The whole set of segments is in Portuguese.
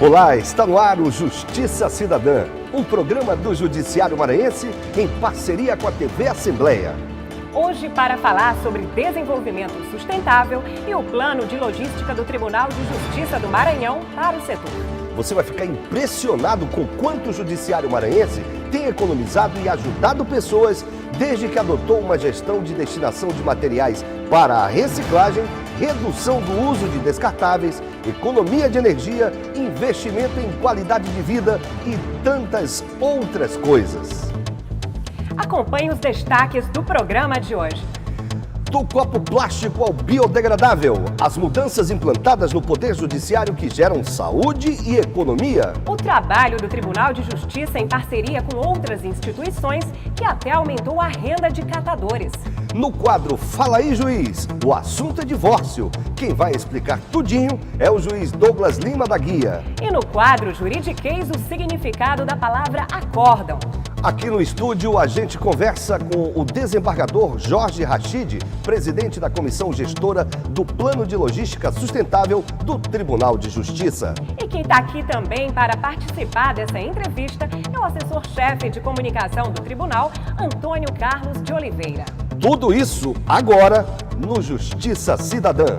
Olá, está no ar o Justiça Cidadã, um programa do Judiciário Maranhense em parceria com a TV Assembleia. Hoje, para falar sobre desenvolvimento sustentável e o plano de logística do Tribunal de Justiça do Maranhão para o setor. Você vai ficar impressionado com quanto o Judiciário Maranhense tem economizado e ajudado pessoas desde que adotou uma gestão de destinação de materiais para a reciclagem, redução do uso de descartáveis, economia de energia, investimento em qualidade de vida e tantas outras coisas. Acompanhe os destaques do programa de hoje. Do copo plástico ao biodegradável, as mudanças implantadas no Poder Judiciário que geram saúde e economia. O trabalho do Tribunal de Justiça em parceria com outras instituições que até aumentou a renda de catadores. No quadro Fala aí, Juiz, o assunto é divórcio. Quem vai explicar tudinho é o juiz Douglas Lima da Guia. E no quadro Juridiquês, o significado da palavra acórdão. Aqui no estúdio, a gente conversa com o desembargador Jorge Rachid, presidente da Comissão Gestora do Plano de Logística Sustentável do Tribunal de Justiça. E quem está aqui também para participar dessa entrevista é o assessor-chefe de comunicação do Tribunal, Antônio Carlos de Oliveira. Tudo isso agora no Justiça Cidadã.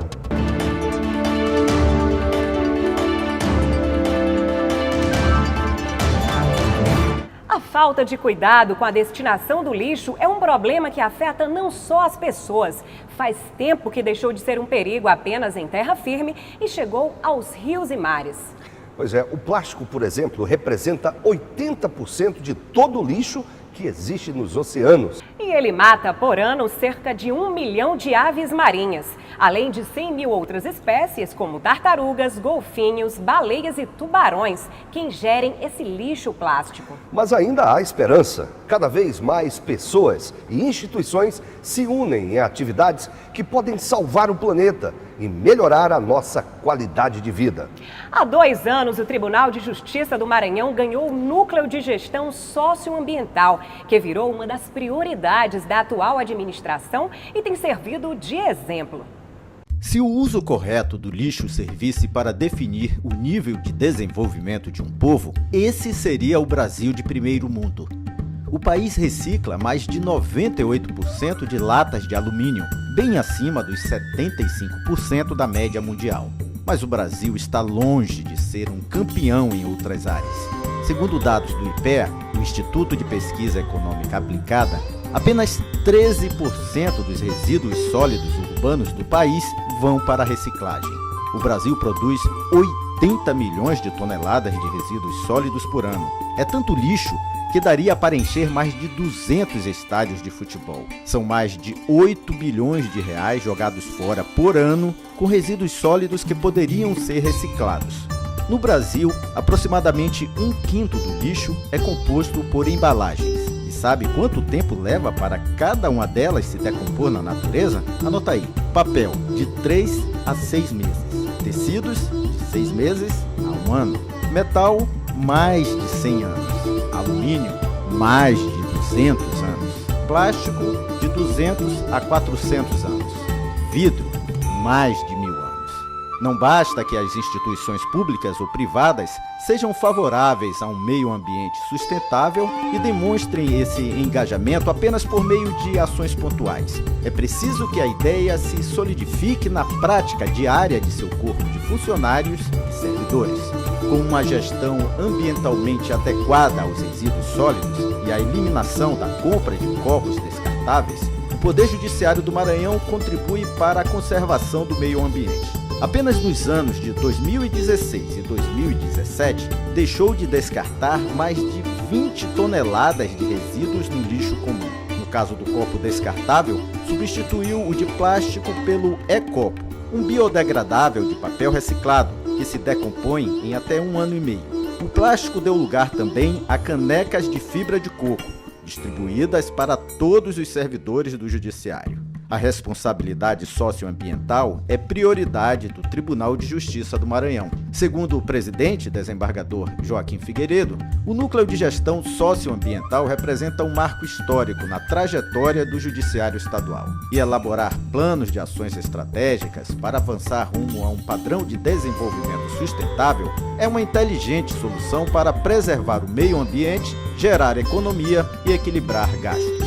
A falta de cuidado com a destinação do lixo é um problema que afeta não só as pessoas. Faz tempo que deixou de ser um perigo apenas em terra firme e chegou aos rios e mares. Pois é, o plástico, por exemplo, representa 80% de todo o lixo que existe nos oceanos. E ele mata por ano cerca de 1 milhão de aves marinhas, além de 100 mil outras espécies como tartarugas, golfinhos, baleias e tubarões que ingerem esse lixo plástico. Mas ainda há esperança. Cada vez mais pessoas e instituições se unem em atividades que podem salvar o planeta e melhorar a nossa qualidade de vida. Há 2 anos, o Tribunal de Justiça do Maranhão ganhou o Núcleo de Gestão Socioambiental, que virou uma das prioridades da atual administração e tem servido de exemplo. Se o uso correto do lixo servisse para definir o nível de desenvolvimento de um povo, esse seria o Brasil de primeiro mundo. O país recicla mais de 98% de latas de alumínio, bem acima dos 75% da média mundial. Mas o Brasil está longe de ser um campeão em outras áreas. Segundo dados do IPEA, o Instituto de Pesquisa Econômica Aplicada, apenas 13% dos resíduos sólidos urbanos do país vão para a reciclagem. O Brasil produz 80 milhões de toneladas de resíduos sólidos por ano. É tanto lixo que daria para encher mais de 200 estádios de futebol. São mais de 8 bilhões de reais jogados fora por ano com resíduos sólidos que poderiam ser reciclados. No Brasil, aproximadamente 1/5 do lixo é composto por embalagens. E sabe quanto tempo leva para cada uma delas se decompor na natureza? Anota aí. Papel, de 3 a 6 meses. Tecidos, de 6 meses a 1 ano. Metal, mais de 100 anos. Alumínio, mais de 200 anos. Plástico, de 200 a 400 anos. Vidro, mais de 1000 anos. Não basta que as instituições públicas ou privadas sejam favoráveis a um meio ambiente sustentável e demonstrem esse engajamento apenas por meio de ações pontuais. É preciso que a ideia se solidifique na prática diária de seu corpo de funcionários e servidores. Com uma gestão ambientalmente adequada aos resíduos sólidos e a eliminação da compra de copos descartáveis, o Poder Judiciário do Maranhão contribui para a conservação do meio ambiente. Apenas nos anos de 2016 e 2017, deixou de descartar mais de 20 toneladas de resíduos no lixo comum. No caso do copo descartável, substituiu o de plástico pelo e-copo, um biodegradável de papel reciclado, que se decompõe em até 1 ano e meio. O plástico deu lugar também a canecas de fibra de coco, distribuídas para todos os servidores do Judiciário. A responsabilidade socioambiental é prioridade do Tribunal de Justiça do Maranhão. Segundo o presidente, desembargador Joaquim Figueiredo, o Núcleo de Gestão Socioambiental representa um marco histórico na trajetória do Judiciário Estadual. E elaborar planos de ações estratégicas para avançar rumo a um padrão de desenvolvimento sustentável é uma inteligente solução para preservar o meio ambiente, gerar economia e equilibrar gastos.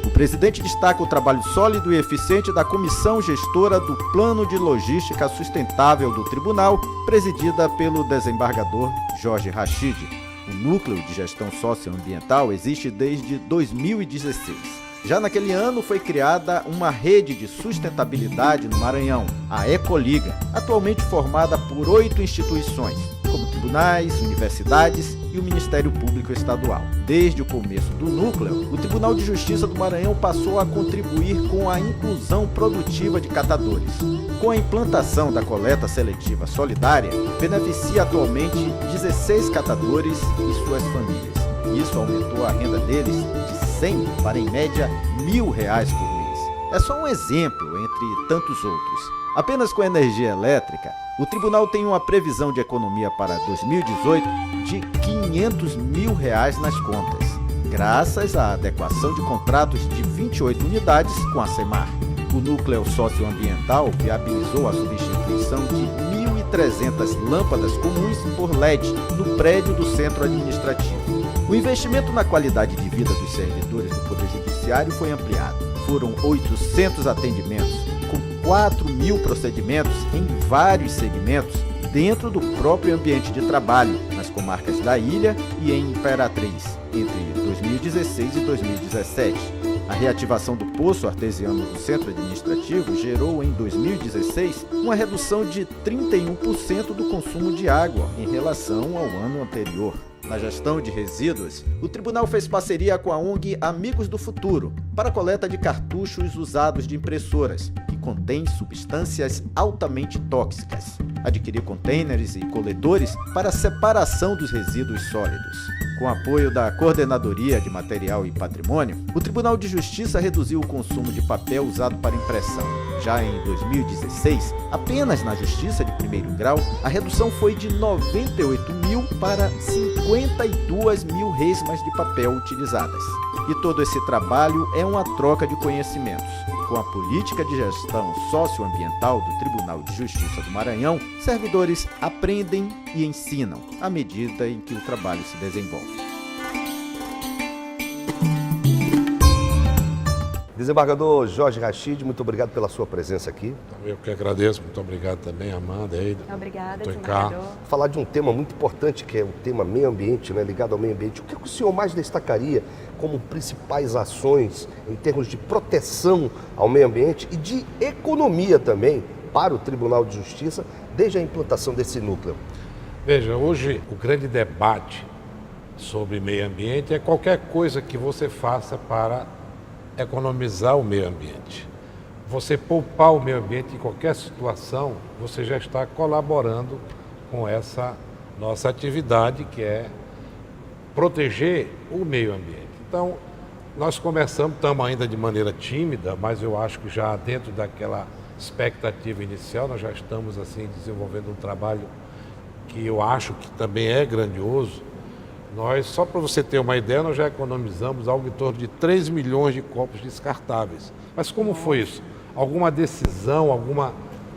O presidente destaca o trabalho sólido e eficiente da comissão gestora do Plano de Logística Sustentável do Tribunal, presidida pelo desembargador Jorge Rachid. O Núcleo de Gestão Socioambiental existe desde 2016. Já naquele ano foi criada uma rede de sustentabilidade no Maranhão, a Ecoliga, atualmente formada por 8 instituições, como tribunais, universidades e o Ministério Público Estadual. Desde o começo do núcleo, o Tribunal de Justiça do Maranhão passou a contribuir com a inclusão produtiva de catadores. Com a implantação da coleta seletiva solidária, beneficia atualmente 16 catadores e suas famílias. Isso aumentou a renda deles de 100 para, em média, R$1.000 por mês. É só um exemplo entre tantos outros. Apenas com a energia elétrica, o tribunal tem uma previsão de economia para 2018 de R$500 mil nas contas, graças à adequação de contratos de 28 unidades com a SEMAR. O núcleo socioambiental viabilizou a substituição de 1.300 lâmpadas comuns por LED no prédio do centro administrativo. O investimento na qualidade de vida dos servidores do Poder Judiciário foi ampliado. Foram 800 atendimentos, com 4.000 procedimentos em vários segmentos dentro do próprio ambiente de trabalho, nas comarcas da Ilha e em Imperatriz, entre 2016 e 2017. A reativação do poço artesiano do centro administrativo gerou, em 2016, uma redução de 31% do consumo de água em relação ao ano anterior. Na gestão de resíduos, o tribunal fez parceria com a ONG Amigos do Futuro para a coleta de cartuchos usados de impressoras, que contêm substâncias altamente tóxicas. Adquirir contêineres e coletores para a separação dos resíduos sólidos. Com apoio da Coordenadoria de Material e Patrimônio, o Tribunal de Justiça reduziu o consumo de papel usado para impressão. Já em 2016, apenas na Justiça de Primeiro Grau, a redução foi de 98 mil para 52 mil resmas de papel utilizadas. E todo esse trabalho é uma troca de conhecimentos. Com a política de gestão socioambiental do Tribunal de Justiça do Maranhão, servidores aprendem e ensinam à medida em que o trabalho se desenvolve. Desembargador Jorge Rachid, muito obrigado pela sua presença aqui. Eu que agradeço, muito obrigado também, Amanda, Eida. Obrigada, desembargador. Falar de um tema muito importante, que é o tema meio ambiente, né, ligado ao meio ambiente. O que o senhor mais destacaria como principais ações em termos de proteção ao meio ambiente e de economia também para o Tribunal de Justiça, desde a implantação desse núcleo? Veja, hoje o grande debate sobre meio ambiente é qualquer coisa que você faça para economizar o meio ambiente. Você poupar o meio ambiente em qualquer situação, você já está colaborando com essa nossa atividade, que é proteger o meio ambiente. Então, nós começamos, estamos ainda de maneira tímida, mas eu acho que já dentro daquela expectativa inicial, nós já estamos assim desenvolvendo um trabalho que eu acho que também é grandioso. Nós, só para você ter uma ideia, nós já economizamos algo em torno de 3 milhões de copos descartáveis. Mas como foi isso? Alguma decisão,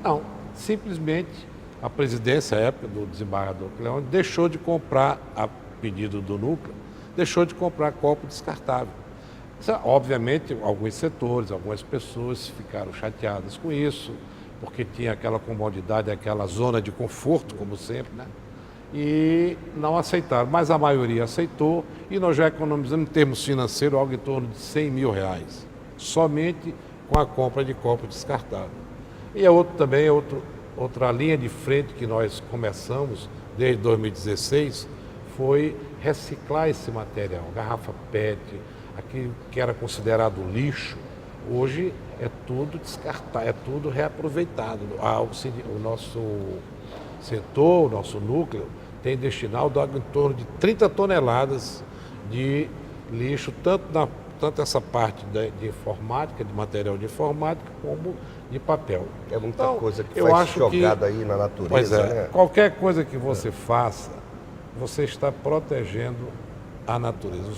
Não, simplesmente a presidência, à época do desembargador Cleone, deixou de comprar, a pedido do núcleo, deixou de comprar copo descartável. Obviamente, alguns setores, algumas pessoas ficaram chateadas com isso, porque tinha aquela comodidade, aquela zona de conforto, como sempre, né? E não aceitaram, mas a maioria aceitou e nós já economizamos em termos financeiros algo em torno de R$100 mil, somente com a compra de copo descartável. E outra linha de frente que nós começamos desde 2016 foi reciclar esse material, garrafa PET, aquilo que era considerado lixo, hoje é tudo descartado, é tudo reaproveitado. O nosso setor, o nosso núcleo, tem destinado algo em torno de 30 toneladas de lixo, tanto tanto essa parte de informática, de material de informática, como de papel. É muita coisa que eu faz acho jogada aí na natureza, pois é, né? qualquer coisa que você faça, você está protegendo a natureza.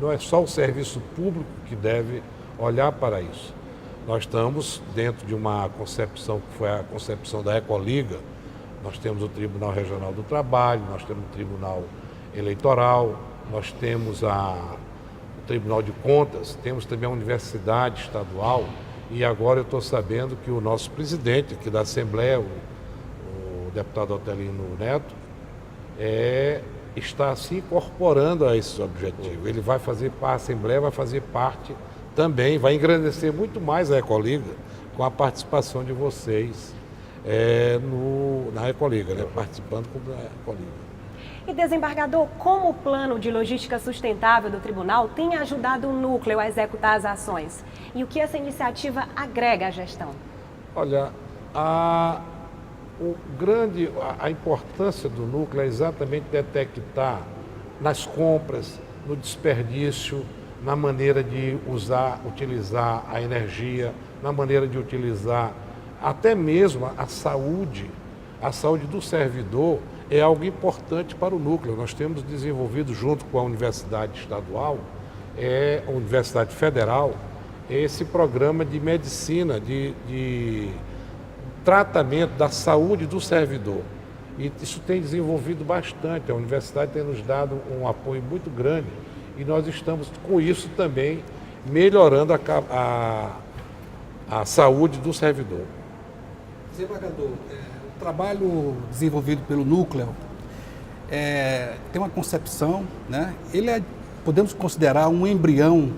Não é só o serviço público que deve olhar para isso. Nós estamos dentro de uma concepção que foi a concepção da Ecoliga. Nós temos o Tribunal Regional do Trabalho, nós temos o Tribunal Eleitoral, nós temos o Tribunal de Contas, temos também a Universidade Estadual, e agora eu estou sabendo que o nosso presidente aqui da Assembleia, o deputado Otelino Neto, está se incorporando a esses objetivos. Ele vai fazer parte, a Assembleia vai fazer parte também, vai engrandecer muito mais a Ecoliga com a participação de vocês na Ecoliga, né? Participando da Ecoliga. E, desembargador, como o plano de logística sustentável do tribunal tem ajudado o núcleo a executar as ações? E o que essa iniciativa agrega à gestão? Olha, a importância do núcleo é exatamente detectar nas compras, no desperdício, na maneira de utilizar a energia, na maneira de utilizar até mesmo a saúde do servidor é algo importante para o núcleo. Nós temos desenvolvido junto com a Universidade Estadual, a Universidade Federal, esse programa de medicina, de tratamento da saúde do servidor. E isso tem desenvolvido bastante, a universidade tem nos dado um apoio muito grande e nós estamos com isso também melhorando a saúde do servidor. Desembargador, o trabalho desenvolvido pelo núcleo tem uma concepção, né? Podemos considerar um embrião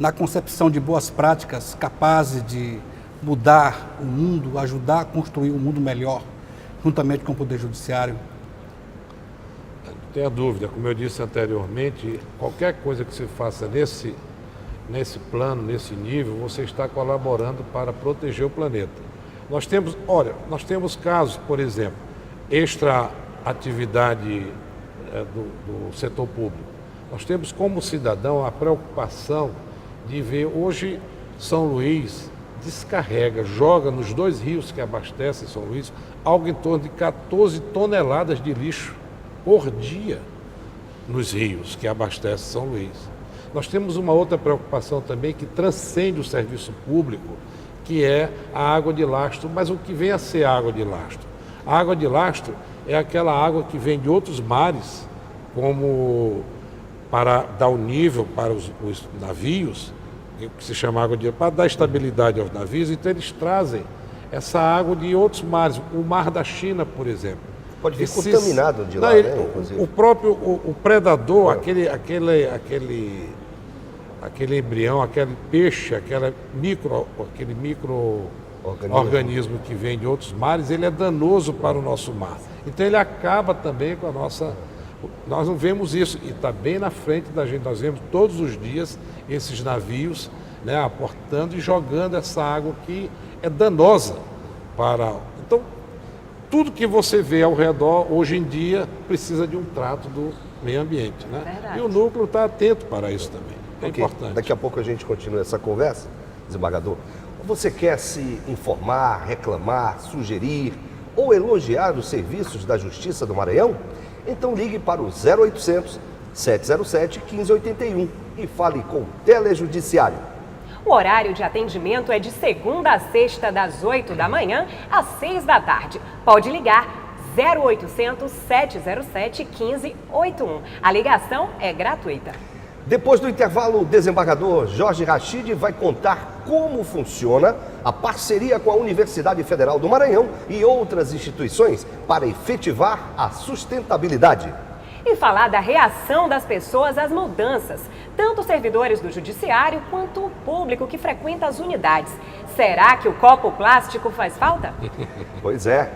na concepção de boas práticas capazes de mudar o mundo, ajudar a construir um mundo melhor, juntamente com o Poder Judiciário? Não tenha dúvida, como eu disse anteriormente, qualquer coisa que se faça nesse plano, nesse nível, você está colaborando para proteger o planeta. Nós temos casos, por exemplo, extra atividade do setor público. Nós temos como cidadão a preocupação de ver, hoje São Luís joga nos 2 rios que abastecem São Luís, algo em torno de 14 toneladas de lixo por dia nos rios que abastecem São Luís. Nós temos uma outra preocupação também que transcende o serviço público, que é a água de lastro. Mas o que vem a ser água de lastro? A água de lastro é aquela água que vem de outros mares, como para dar o nível para os navios, que se chama água de para dar estabilidade aos navios. Então eles trazem essa água de outros mares, o mar da China, por exemplo. Pode vir contaminado de lá, né, inclusive. O próprio predador, aquele embrião, aquele peixe, aquele micro-organismo que vem de outros mares, ele é danoso para o nosso mar. Então ele acaba também com a nossa... Nós não vemos isso, e está bem na frente da gente. Nós vemos todos os dias esses navios, né, aportando e jogando essa água que é danosa para... Então, tudo que você vê ao redor, hoje em dia, precisa de um trato do meio ambiente, né? Verdade. E o núcleo está atento para isso também. É importante. Daqui a pouco a gente continua essa conversa, desembargador. Você quer se informar, reclamar, sugerir ou elogiar os serviços da Justiça do Maranhão? Então ligue para o 0800 707 1581 e fale com o Telejudiciário. O horário de atendimento é de segunda a sexta, das 8 da manhã às 6 da tarde. Pode ligar 0800 707 1581. A ligação é gratuita. Depois do intervalo, o desembargador Jorge Rachid vai contar como funciona a parceria com a Universidade Federal do Maranhão e outras instituições para efetivar a sustentabilidade. E falar da reação das pessoas às mudanças, tanto os servidores do judiciário quanto o público que frequenta as unidades. Será que o copo plástico faz falta? Pois é.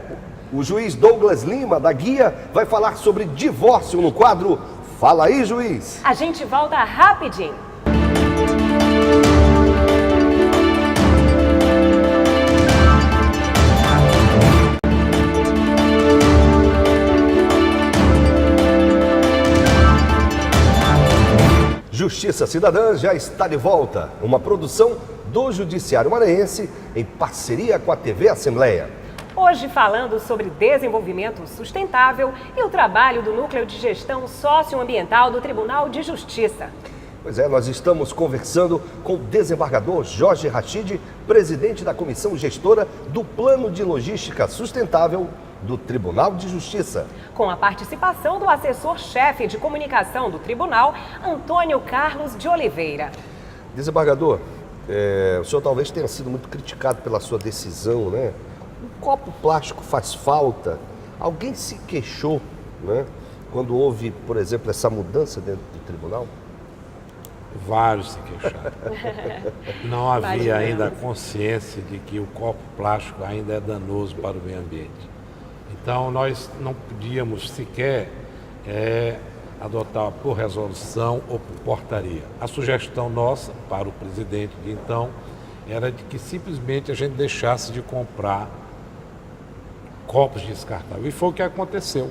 O juiz Douglas Lima, da Guia, vai falar sobre divórcio no quadro Fala aí, juiz! A gente volta rapidinho. Justiça Cidadã já está de volta, uma produção do Judiciário Maranhense em parceria com a TV Assembleia. Hoje falando sobre desenvolvimento sustentável e o trabalho do Núcleo de Gestão Socioambiental do Tribunal de Justiça. Pois é, nós estamos conversando com o desembargador Jorge Rachid, presidente da Comissão Gestora do Plano de Logística Sustentável do Tribunal de Justiça. Com a participação do assessor-chefe de comunicação do Tribunal, Antônio Carlos de Oliveira. Desembargador, o senhor talvez tenha sido muito criticado pela sua decisão, né? Um copo plástico faz falta. Alguém se queixou, né? Quando houve, por exemplo, essa mudança dentro do tribunal? Vários se queixaram. Não havia ainda a consciência de que o copo plástico ainda é danoso para o meio ambiente. Então, nós não podíamos sequer adotar por resolução ou por portaria. A sugestão nossa para o presidente de então era de que simplesmente a gente deixasse de comprar copos descartáveis. E foi o que aconteceu.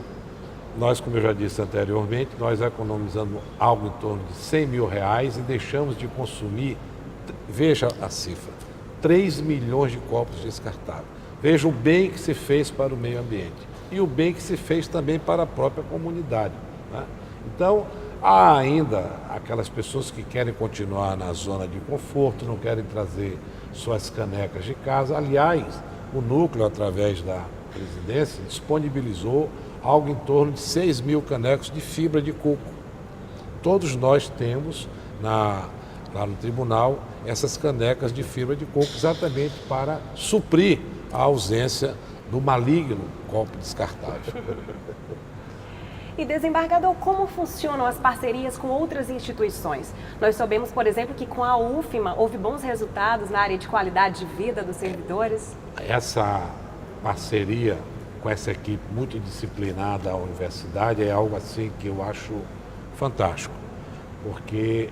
Nós, como eu já disse anteriormente, nós economizamos algo em torno de R$100 mil e deixamos de consumir, veja a cifra, 3 milhões de copos descartáveis. Veja o bem que se fez para o meio ambiente e o bem que se fez também para a própria comunidade, né? Então, há ainda aquelas pessoas que querem continuar na zona de conforto, não querem trazer suas canecas de casa. Aliás, o núcleo, através da presidência, disponibilizou algo em torno de 6 mil canecos de fibra de coco. Todos nós temos lá no tribunal essas canecas de fibra de coco exatamente para suprir a ausência do maligno copo descartável. E, desembargador, como funcionam as parcerias com outras instituições? Nós sabemos, por exemplo, que com a UFMA houve bons resultados na área de qualidade de vida dos servidores. Essa parceria com essa equipe multidisciplinada da universidade é algo assim que eu acho fantástico, porque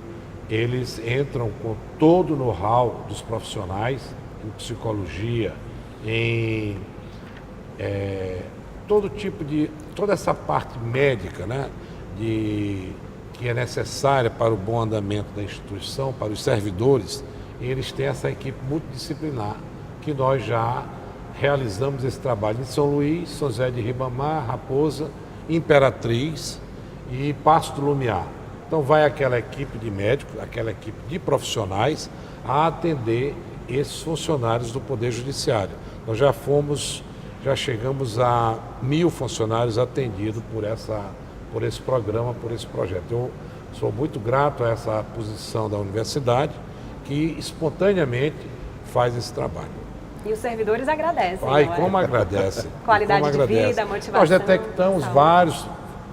eles entram com todo o know-how dos profissionais em psicologia, em toda essa parte médica, né, que é necessária para o bom andamento da instituição, para os servidores. Eles têm essa equipe multidisciplinar que nós já realizamos esse trabalho em São Luís, São José de Ribamar, Raposa, Imperatriz e Pasto do Lumiar. Então vai aquela equipe de médicos, aquela equipe de profissionais a atender esses funcionários do Poder Judiciário. Nós já chegamos a 1.000 funcionários atendidos por esse programa, por esse projeto. Eu sou muito grato a essa posição da universidade que espontaneamente faz esse trabalho. E os servidores agradecem. Como agradecem. Qualidade de vida, motivação. Nós detectamos vários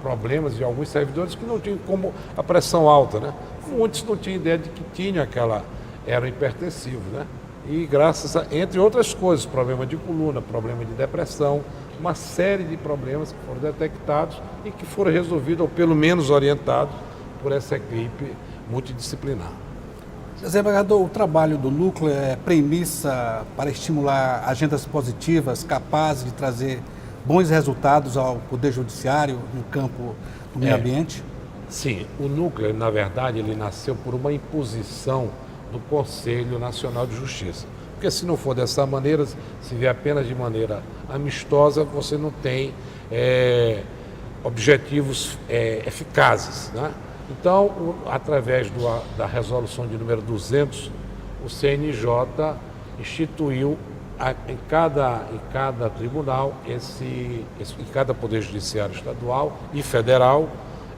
problemas de alguns servidores que não tinham, como a pressão alta, né? Muitos não tinham ideia de que tinham eram hipertensivos, né? E entre outras coisas, problema de coluna, problema de depressão, uma série de problemas que foram detectados e que foram resolvidos, ou pelo menos orientados, por essa equipe multidisciplinar. Desembargador, o trabalho do núcleo é premissa para estimular agendas positivas capazes de trazer bons resultados ao Poder Judiciário no campo do meio ambiente? Sim, o núcleo, na verdade, ele nasceu por uma imposição do Conselho Nacional de Justiça. Porque se não for dessa maneira, se vier apenas de maneira amistosa, você não tem objetivos eficazes, né? Então, através da resolução de número 200, o CNJ instituiu em cada tribunal, em cada Poder Judiciário estadual e federal,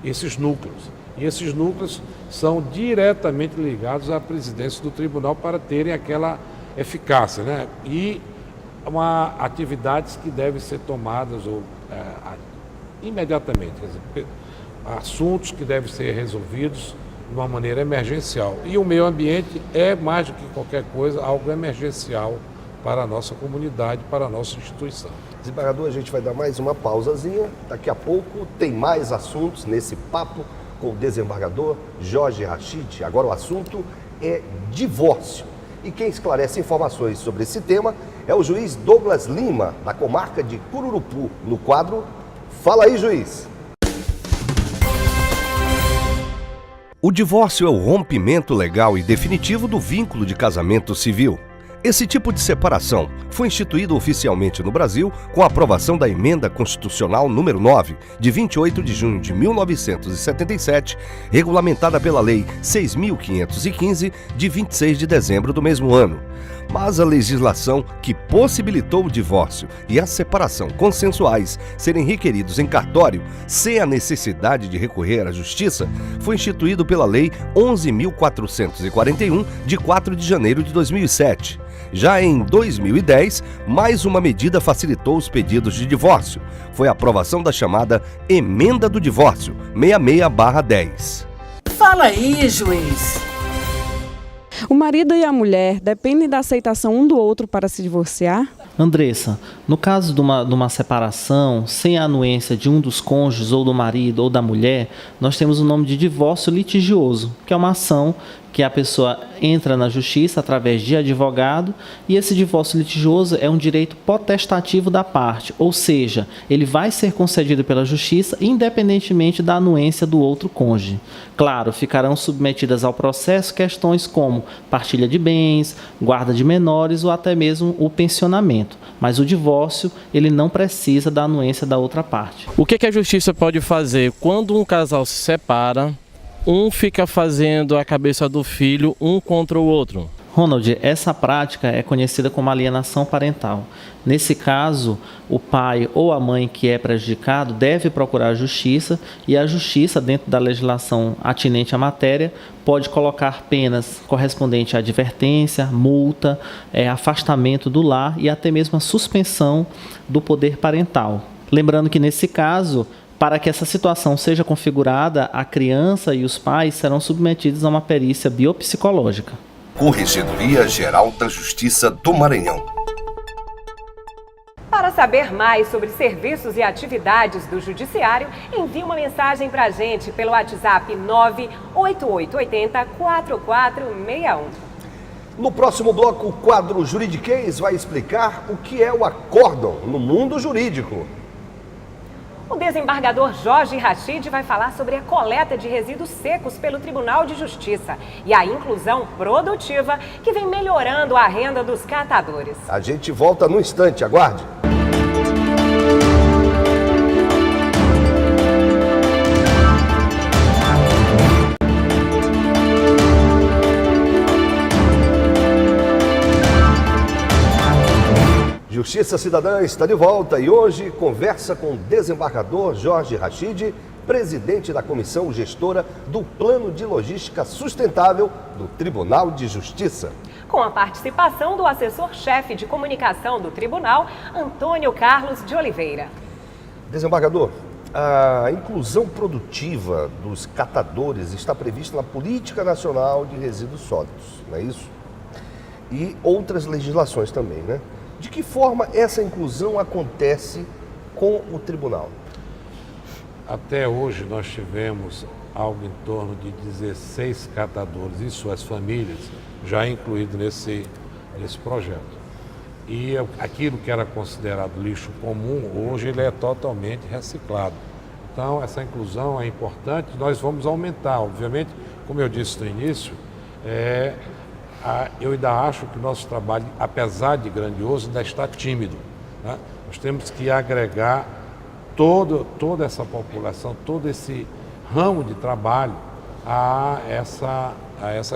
esses núcleos. E esses núcleos são diretamente ligados à presidência do tribunal para terem aquela eficácia, né? E atividades que devem ser tomadas imediatamente, quer dizer, assuntos que devem ser resolvidos de uma maneira emergencial. E o meio ambiente é, mais do que qualquer coisa, algo emergencial para a nossa comunidade, para a nossa instituição. Desembargador, a gente vai dar mais uma pausazinha. Daqui a pouco tem mais assuntos nesse papo com o desembargador Jorge Rachid. Agora o assunto é divórcio. E quem esclarece informações sobre esse tema é o juiz Douglas Lima, da comarca de Cururupu, no quadro Fala aí, juiz! O divórcio é o rompimento legal e definitivo do vínculo de casamento civil. Esse tipo de separação foi instituído oficialmente no Brasil com a aprovação da Emenda Constitucional número 9, de 28 de junho de 1977, regulamentada pela Lei 6.515, de 26 de dezembro do mesmo ano. Mas a legislação que possibilitou o divórcio e a separação consensuais serem requeridos em cartório, sem a necessidade de recorrer à justiça, foi instituído pela Lei 11.441, de 4 de janeiro de 2007. Já em 2010, mais uma medida facilitou os pedidos de divórcio. Foi a aprovação da chamada Emenda do Divórcio, 66/10. Fala aí, juiz! O marido e a mulher dependem da aceitação um do outro para se divorciar? Andressa, no caso de uma separação, sem a anuência de um dos cônjuges, ou do marido ou da mulher, nós temos o nome de divórcio litigioso, que é uma ação que a pessoa entra na justiça através de advogado, e esse divórcio litigioso é um direito potestativo da parte, ou seja, ele vai ser concedido pela justiça independentemente da anuência do outro cônjuge. Claro, ficarão submetidas ao processo questões como partilha de bens, guarda de menores ou até mesmo o pensionamento, mas o divórcio ele não precisa da anuência da outra parte. O que a justiça pode fazer quando um casal se separa? Um fica fazendo a cabeça do filho um contra o outro. Ronald, essa prática é conhecida como alienação parental. Nesse caso, o pai ou a mãe que é prejudicado deve procurar a justiça, e a justiça, dentro da legislação atinente à matéria, pode colocar penas correspondentes à advertência, multa, afastamento do lar e até mesmo a suspensão do poder parental. Lembrando que nesse caso, para que essa situação seja configurada, a criança e os pais serão submetidos a uma perícia biopsicológica. Corregedoria Geral da Justiça do Maranhão. Para saber mais sobre serviços e atividades do Judiciário, envie uma mensagem para a gente pelo WhatsApp 98880-4461. No próximo bloco, o quadro Juridiquês vai explicar o que é o acórdão no mundo jurídico. O desembargador Jorge Rachid vai falar sobre a coleta de resíduos secos pelo Tribunal de Justiça e a inclusão produtiva que vem melhorando a renda dos catadores. A gente volta num instante, aguarde. Justiça Cidadã está de volta e hoje conversa com o desembargador Jorge Rachid, presidente da Comissão Gestora do Plano de Logística Sustentável do Tribunal de Justiça. Com a participação do assessor-chefe de comunicação do Tribunal, Antônio Carlos de Oliveira. Desembargador, a inclusão produtiva dos catadores está prevista na Política Nacional de Resíduos Sólidos, não é isso? E outras legislações também, né? De que forma essa inclusão acontece com o tribunal? Até hoje nós tivemos algo em torno de 16 catadores e suas famílias já incluídos nesse projeto. E aquilo que era considerado lixo comum, hoje ele é totalmente reciclado. Então essa inclusão é importante, nós vamos aumentar, obviamente, como eu disse no início, eu ainda acho que o nosso trabalho, apesar de grandioso, ainda está tímido, né? Nós temos que agregar toda essa população, todo esse ramo de trabalho a essa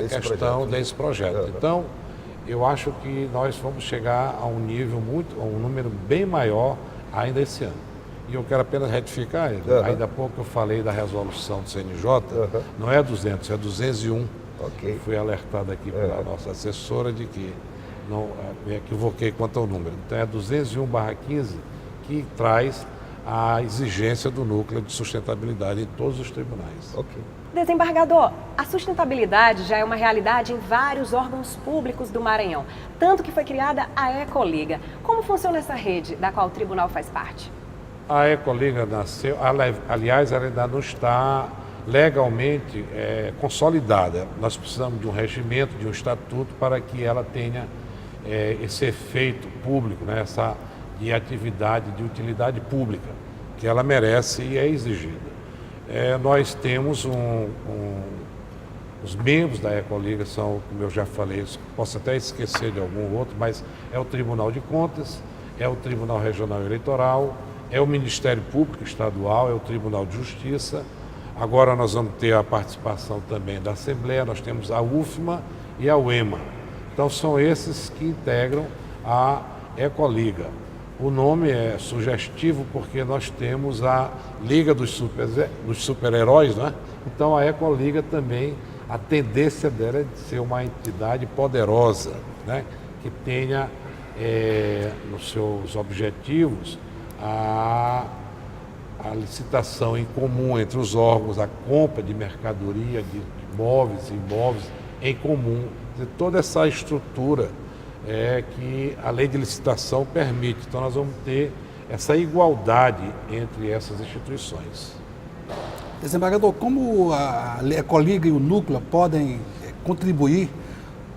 questão desse projeto. Então, eu acho que nós vamos chegar a um nível a um número bem maior ainda esse ano. E eu quero apenas retificar, ainda há pouco eu falei da resolução do CNJ, não é 200, é 201. Okay. Fui alertado aqui pela nossa assessora de que não me equivoquei quanto ao número. Então é 201/15 que traz a exigência do núcleo de sustentabilidade em todos os tribunais. Okay. Desembargador, a sustentabilidade já é uma realidade em vários órgãos públicos do Maranhão, tanto que foi criada a Ecoliga. Como funciona essa rede da qual o tribunal faz parte? A Ecoliga nasceu, aliás, ela ainda não está legalmente consolidada. Nós precisamos de um regimento, de um estatuto para que ela tenha esse efeito público, né, essa de atividade de utilidade pública que ela merece e é exigida. Nós temos Os membros da Ecoliga são, como eu já falei, posso até esquecer de algum outro, mas é o Tribunal de Contas, é o Tribunal Regional Eleitoral, é o Ministério Público Estadual, é o Tribunal de Justiça. Agora nós vamos ter a participação também da Assembleia, nós temos a UFMA e a UEMA. Então são esses que integram a Ecoliga. O nome é sugestivo porque nós temos a Liga dos Super-Heróis, né? Então a Ecoliga também, a tendência dela é de ser uma entidade poderosa, né? Que tenha nos seus objetivos a licitação em comum entre os órgãos, a compra de mercadoria, de móveis e imóveis em comum, toda essa estrutura que a lei de licitação permite. Então nós vamos ter essa igualdade entre essas instituições. Desembargador, como a Ecoliga e o Núcleo podem contribuir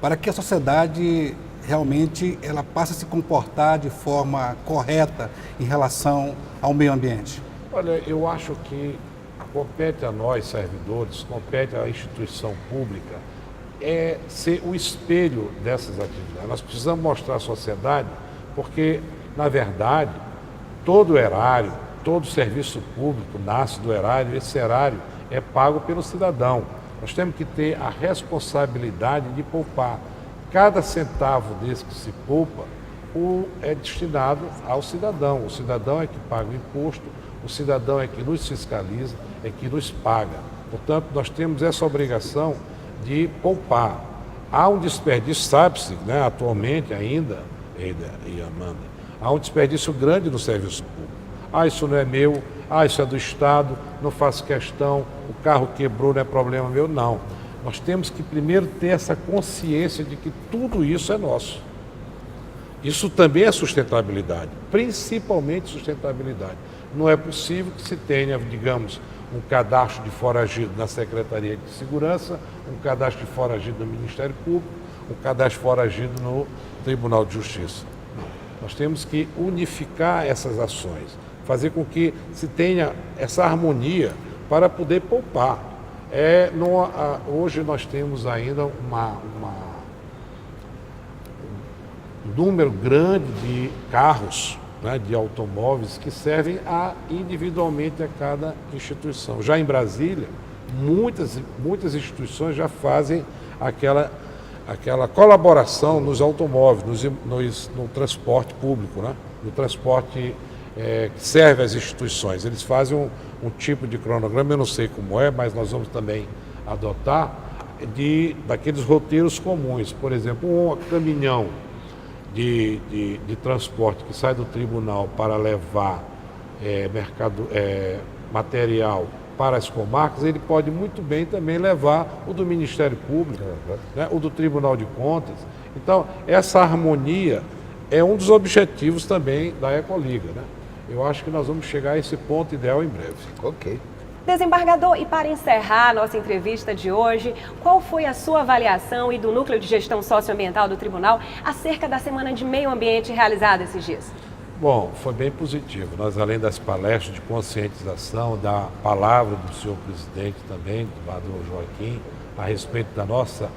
para que a sociedade realmente ela passe a se comportar de forma correta em relação ao meio ambiente? Olha, eu acho que compete a nós, servidores, compete à instituição pública, ser o espelho dessas atividades. Nós precisamos mostrar à sociedade, porque, na verdade, todo erário, todo serviço público nasce do erário, esse erário é pago pelo cidadão. Nós temos que ter a responsabilidade de poupar. Cada centavo desse que se poupa é destinado ao cidadão. O cidadão é que paga o imposto, o cidadão é que nos fiscaliza, é que nos paga. Portanto, nós temos essa obrigação de poupar. Há um desperdício, sabe-se, né, atualmente ainda, Eida e Amanda, há um desperdício grande no serviço público. Isso não é meu, isso é do Estado, não faço questão, o carro quebrou, não é problema meu, não. Nós temos que primeiro ter essa consciência de que tudo isso é nosso. Isso também é sustentabilidade, principalmente sustentabilidade. Não é possível que se tenha, digamos, um cadastro de foragido na Secretaria de Segurança, um cadastro de foragido no Ministério Público, um cadastro de foragido no Tribunal de Justiça. Não. Nós temos que unificar essas ações, fazer com que se tenha essa harmonia para poder poupar. Hoje nós temos ainda um número grande de carros, né, de automóveis que servem individualmente a cada instituição. Já em Brasília, muitas instituições já fazem aquela colaboração nos automóveis, no transporte público, né, no transporte que serve às instituições. Eles fazem um tipo de cronograma, eu não sei como é, mas nós vamos também adotar daqueles roteiros comuns. Por exemplo, um caminhão de transporte que sai do tribunal para levar material para as comarcas, ele pode muito bem também levar o do Ministério Público, né, o do Tribunal de Contas. Então, essa harmonia é um dos objetivos também da Ecoliga, né? Eu acho que nós vamos chegar a esse ponto ideal em breve. Ok. Desembargador, e para encerrar a nossa entrevista de hoje, qual foi a sua avaliação e do Núcleo de Gestão Socioambiental do Tribunal acerca da Semana de Meio Ambiente realizada esses dias? Bom, foi bem positivo. Nós, além das palestras de conscientização, da palavra do senhor presidente também, do Padre Joaquim, a respeito da nossa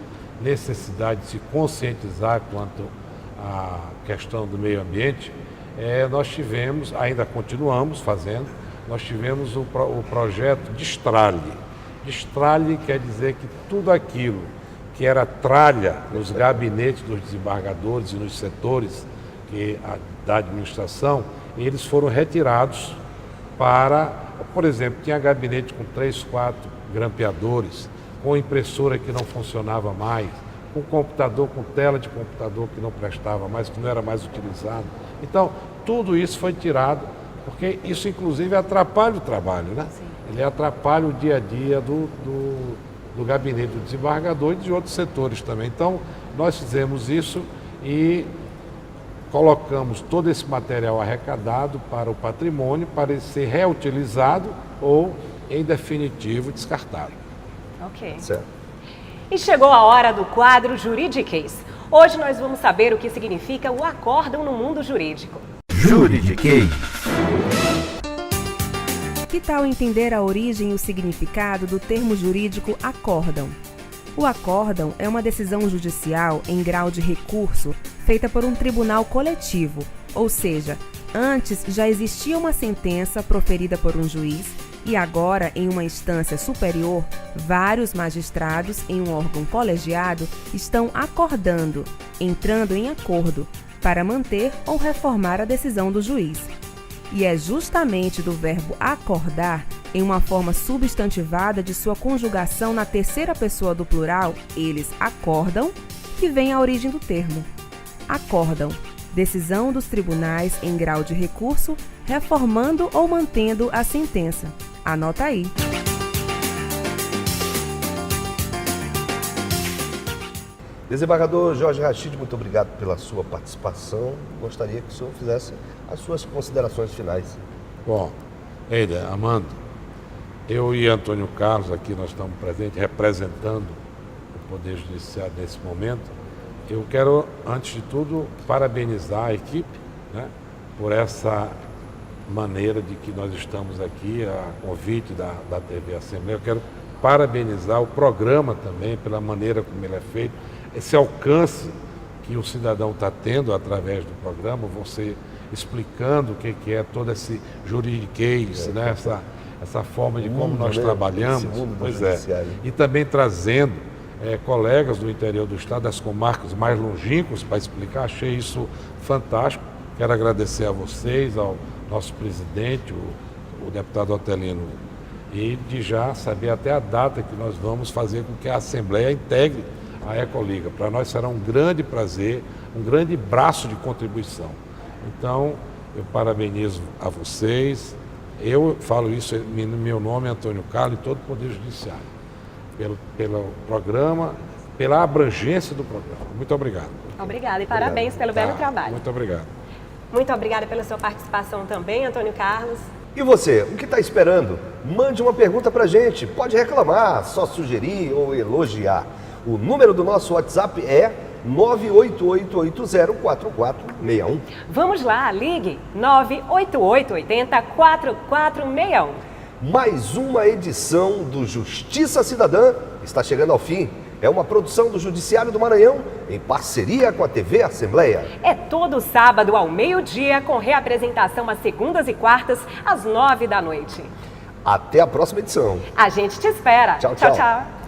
necessidade de se conscientizar quanto à questão do meio ambiente, nós tivemos, ainda continuamos fazendo, nós tivemos o projeto Destralhe. Destralhe quer dizer que tudo aquilo que era tralha nos gabinetes dos desembargadores e nos setores da administração, eles foram retirados para, por exemplo, tinha gabinete com 3, 4 grampeadores, com impressora que não funcionava mais, com computador, com tela de computador que não prestava mais, que não era mais utilizado. Então, tudo isso foi tirado, porque isso inclusive atrapalha o trabalho, né? Sim. Ele atrapalha o dia a dia do gabinete do desembargador e de outros setores também. Então, nós fizemos isso e colocamos todo esse material arrecadado para o patrimônio, para ele ser reutilizado ou, em definitivo, descartado. Ok. Certo. E chegou a hora do quadro Juridiquês. Hoje nós vamos saber o que significa o acórdão no mundo jurídico. Juridiquês. Que tal entender a origem e o significado do termo jurídico acórdão? O acórdão é uma decisão judicial em grau de recurso feita por um tribunal coletivo, ou seja, antes já existia uma sentença proferida por um juiz e agora, em uma instância superior, vários magistrados em um órgão colegiado estão acordando, entrando em acordo, para manter ou reformar a decisão do juiz. E é justamente do verbo acordar, em uma forma substantivada de sua conjugação na terceira pessoa do plural, eles acordam, que vem a origem do termo. Acórdão, decisão dos tribunais em grau de recurso, reformando ou mantendo a sentença. Anota aí. Desembargador Jorge Rachid, muito obrigado pela sua participação. Gostaria que o senhor fizesse as suas considerações finais. Bom, Eida, Amando, eu e Antônio Carlos aqui, nós estamos presentes representando o Poder Judiciário nesse momento. Eu quero, antes de tudo, parabenizar a equipe, né, por essa maneira de que nós estamos aqui, a convite da TV Assembleia. Eu quero parabenizar o programa também pela maneira como ele é feito, esse alcance que o cidadão está tendo através do programa, você explicando o que é todo esse juridiquês, né? essa forma de como nós trabalhamos, pois é, e também trazendo colegas do interior do estado, das comarcas mais longínquas para explicar. Achei isso fantástico. Quero agradecer a vocês, ao nosso presidente, o deputado Otelino, e de já saber até a data que nós vamos fazer com que a Assembleia integre a Ecoliga. Para nós será um grande prazer, um grande braço de contribuição. Então, eu parabenizo a vocês. Eu falo isso no meu nome, Antônio Carlos, e todo o Poder Judiciário, pelo programa, pela abrangência do programa. Muito obrigado. Obrigada e parabéns pelo belo trabalho. Muito obrigado. Muito obrigada pela sua participação também, Antônio Carlos. E você, o que está esperando? Mande uma pergunta para a gente. Pode reclamar, só sugerir ou elogiar. O número do nosso WhatsApp é 988804461. Vamos lá, ligue 988804461. Mais uma edição do Justiça Cidadã está chegando ao fim. É uma produção do Judiciário do Maranhão, em parceria com a TV Assembleia. É todo sábado ao meio-dia, com reapresentação às segundas e quartas, às 9 da noite. Até a próxima edição. A gente te espera. Tchau, tchau. Tchau, tchau.